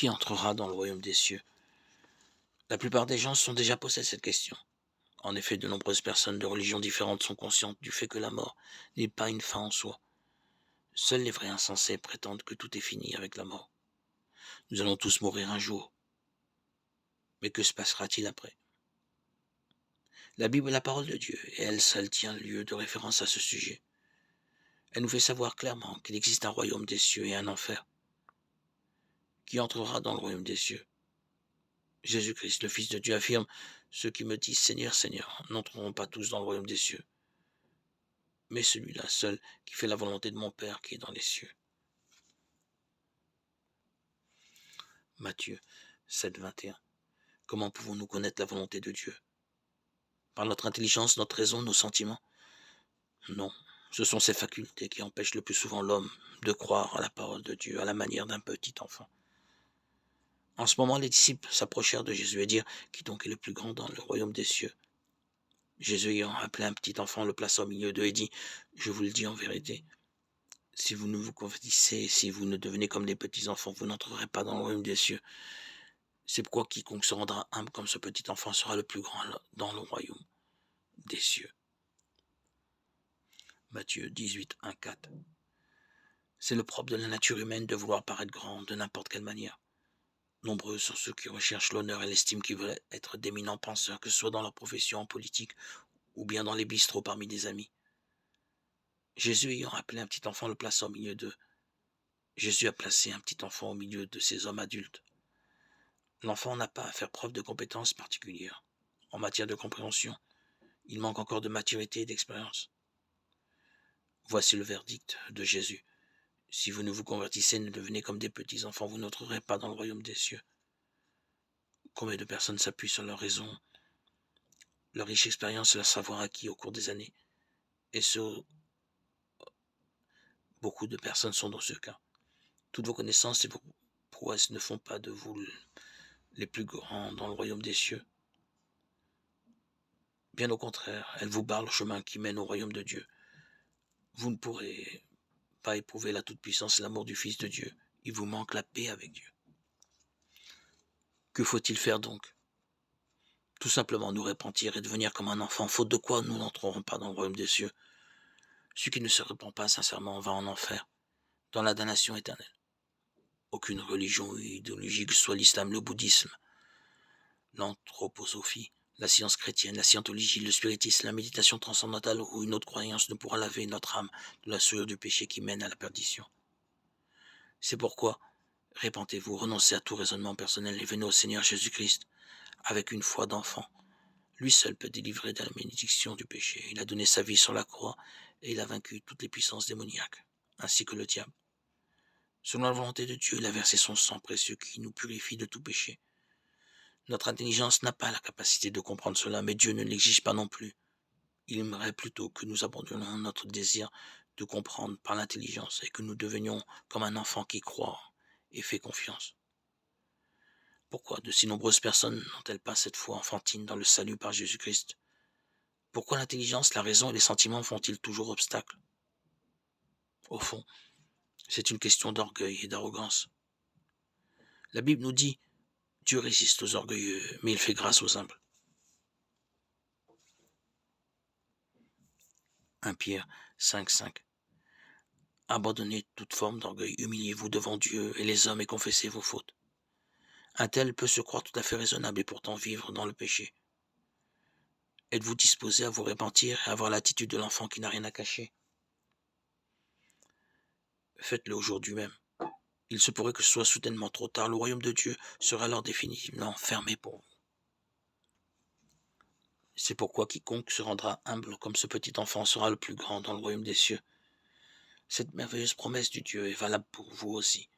Qui entrera dans le royaume des cieux? La plupart des gens se sont déjà posé cette question. En effet, de nombreuses personnes de religions différentes sont conscientes du fait que la mort n'est pas une fin en soi. Seuls les vrais insensés prétendent que tout est fini avec la mort. Nous allons tous mourir un jour. Mais que se passera-t-il après? La Bible est la parole de Dieu, et elle seule tient lieu de référence à ce sujet. Elle nous fait savoir clairement qu'il existe un royaume des cieux et un enfer. Qui entrera dans le royaume des cieux? Jésus-Christ, le Fils de Dieu, affirme: ceux qui me disent Seigneur, Seigneur, n'entreront pas tous dans le royaume des cieux, mais celui-là seul qui fait la volonté de mon Père qui est dans les cieux. Matthieu 7, 21. Comment pouvons-nous connaître la volonté de Dieu? Par notre intelligence, notre raison, nos sentiments? Non, ce sont ces facultés qui empêchent le plus souvent l'homme de croire à la parole de Dieu à la manière d'un petit enfant. En ce moment, les disciples s'approchèrent de Jésus et dirent: qui donc est le plus grand dans le royaume des cieux? Jésus ayant appelé un petit enfant, le plaça au milieu d'eux et dit: je vous le dis en vérité, si vous ne vous convertissez, si vous ne devenez comme des petits enfants, vous n'entrerez pas dans le royaume des cieux. C'est pourquoi quiconque se rendra humble comme ce petit enfant sera le plus grand dans le royaume des cieux. Matthieu 18, 1, 4. C'est le propre de la nature humaine de vouloir paraître grand de n'importe quelle manière. Nombreux sont ceux qui recherchent l'honneur et l'estime, qui veulent être d'éminents penseurs, que ce soit dans leur profession en politique ou bien dans les bistrots parmi des amis. Jésus ayant appelé un petit enfant, le plaça au milieu d'eux. Jésus a placé un petit enfant au milieu de ces hommes adultes. L'enfant n'a pas à faire preuve de compétences particulières. En matière de compréhension, il manque encore de maturité et d'expérience. Voici le verdict de Jésus. Si vous ne vous convertissez, ne devenez comme des petits enfants, vous n'entrerez pas dans le royaume des cieux. Combien de personnes s'appuient sur leur raison, leur riche expérience et leur savoir acquis au cours des années? Et beaucoup de personnes sont dans ce cas. Toutes vos connaissances et vos prouesses ne font pas de vous les plus grands dans le royaume des cieux. Bien au contraire, elles vous barrent le chemin qui mène au royaume de Dieu. Vous ne pourrez pas éprouver la toute-puissance et l'amour du Fils de Dieu. Il vous manque la paix avec Dieu. Que faut-il faire donc? Tout simplement nous repentir et devenir comme un enfant, faute de quoi nous n'entrerons pas dans le royaume des cieux. Celui qui ne se repent pas sincèrement va en enfer, dans la damnation éternelle. Aucune religion ou idéologie, que ce soit l'islam, le bouddhisme, l'anthroposophie, la science chrétienne, la scientologie, le spiritisme, la méditation transcendantale ou une autre croyance ne pourra laver notre âme de la souillure du péché qui mène à la perdition. C'est pourquoi, répentez-vous, renoncez à tout raisonnement personnel et venez au Seigneur Jésus-Christ avec une foi d'enfant. Lui seul peut délivrer de la malédiction du péché. Il a donné sa vie sur la croix et il a vaincu toutes les puissances démoniaques, ainsi que le diable. Selon la volonté de Dieu, il a versé son sang précieux qui nous purifie de tout péché. Notre intelligence n'a pas la capacité de comprendre cela, mais Dieu ne l'exige pas non plus. Il aimerait plutôt que nous abandonnions notre désir de comprendre par l'intelligence et que nous devenions comme un enfant qui croit et fait confiance. Pourquoi de si nombreuses personnes n'ont-elles pas cette foi enfantine dans le salut par Jésus-Christ? Pourquoi l'intelligence, la raison et les sentiments font-ils toujours obstacle? Au fond, c'est une question d'orgueil et d'arrogance. La Bible nous dit: Dieu résiste aux orgueilleux, mais il fait grâce aux humbles. 1 Pierre 5, 5. Abandonnez toute forme d'orgueil, humiliez-vous devant Dieu et les hommes et confessez vos fautes. Un tel peut se croire tout à fait raisonnable et pourtant vivre dans le péché. Êtes-vous disposé à vous repentir et à avoir l'attitude de l'enfant qui n'a rien à cacher? Faites-le aujourd'hui même. Il se pourrait que ce soit soudainement trop tard. Le royaume de Dieu sera alors définitivement fermé pour vous. C'est pourquoi quiconque se rendra humble comme ce petit enfant sera le plus grand dans le royaume des cieux. Cette merveilleuse promesse du Dieu est valable pour vous aussi.